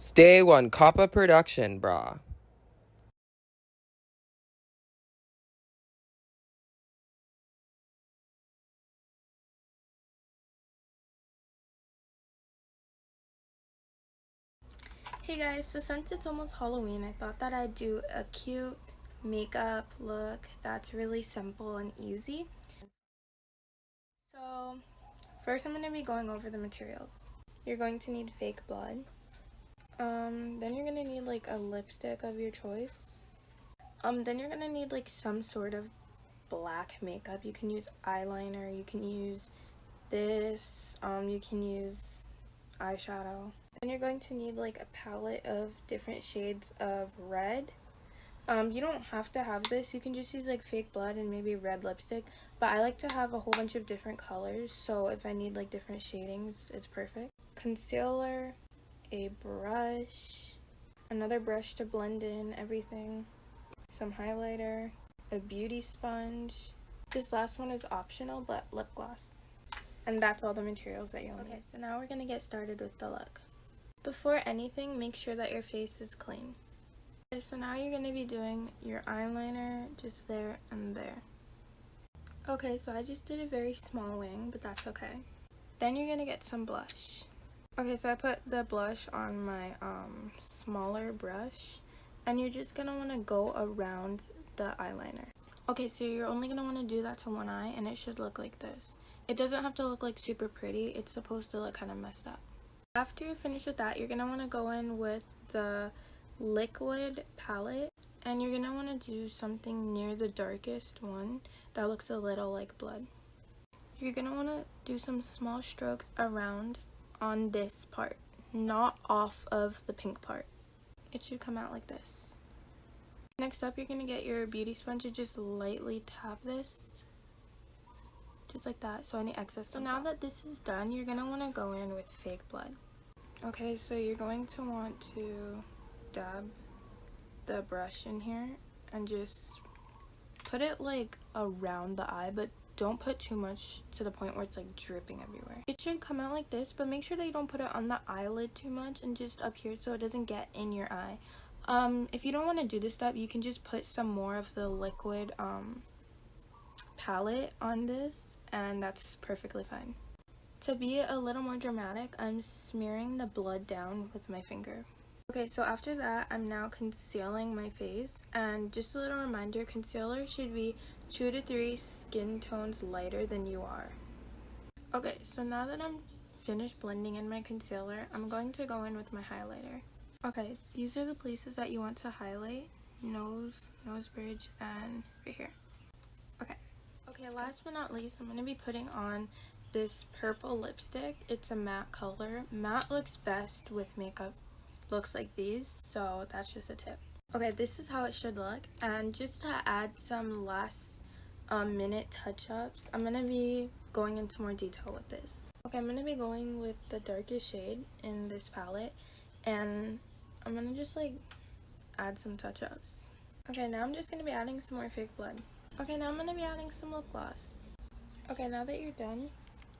Stay one KAPA production, brah. Hey guys, so since it's almost Halloween, I thought that I'd do a cute makeup look that's really simple and easy. So first I'm going to be going over the materials. You're going to need fake blood. Then you're going to need like a lipstick of your choice. Then you're going to need like some sort of black makeup. You can use eyeliner, you can use this, you can use eyeshadow. Then you're going to need like a palette of different shades of red. You don't have to have this, you can just use like fake blood and maybe red lipstick, but I like to have a whole bunch of different colors, so if I need like different shadings, it's perfect. Concealer, a brush, another brush to blend in everything, some highlighter, a beauty sponge. This last one is optional, but lip gloss. And that's all the materials that you'll need. Okay, so now we're going to get started with the look. Before anything, make sure that your face is clean. Okay, so now you're going to be doing your eyeliner just there and there. Okay, so I just did a very small wing, but that's okay. Then you're going to get some blush. Okay, so I put the blush on my smaller brush, and you're just going to want to go around the eyeliner. Okay, so you're only going to want to do that to one eye, and it should look like this. It doesn't have to look like super pretty, it's supposed to look kind of messed up. After you're finished with that, you're going to want to go in with the liquid palette, and you're going to want to do something near the darkest one that looks a little like blood. You're going to want to do some small strokes around on this part, not off of the pink part. It should come out like this. Next up, you're going to get your beauty sponge and just lightly tap this, just like that, so any excess. So now that this is done, you're going to want to go in with fake blood. Okay, so you're going to want to dab the brush in here and just put it like around the eye, but don't put too much to the point where it's like dripping everywhere. It should come out like this, but make sure that you don't put it on the eyelid too much and just up here so it doesn't get in your eye. If you don't want to do this step, you can just put some more of the liquid palette on this, and that's perfectly fine. To be a little more dramatic, I'm smearing the blood down with my finger. Okay, so after that, I'm now concealing my face, and just a little reminder, concealer should be 2 to 3 skin tones lighter than you are. Okay, so now that I'm finished blending in my concealer, I'm going to go in with my highlighter. Okay, these are the places that you want to highlight: nose, nose bridge, and right here. Okay, last but not least, I'm going to be putting on this purple lipstick. It's a matte color. Matte looks best with makeup looks like these, so that's just a tip. Okay, this is how it should look, and just to add some last minute touch-ups, I'm going to be going into more detail with this. Okay, I'm going to be going with the darkest shade in this palette, and I'm going to just like add some touch-ups. Okay, now I'm just going to be adding some more fake blood. Okay, now I'm going to be adding some lip gloss. Okay, now that you're done,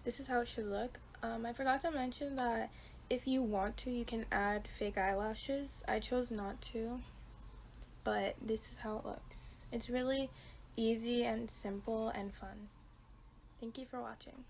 this is how it should look. I forgot to mention that if you want to, you can add fake eyelashes. I chose not to, but this is how it looks. It's really easy and simple and fun. Thank you for watching.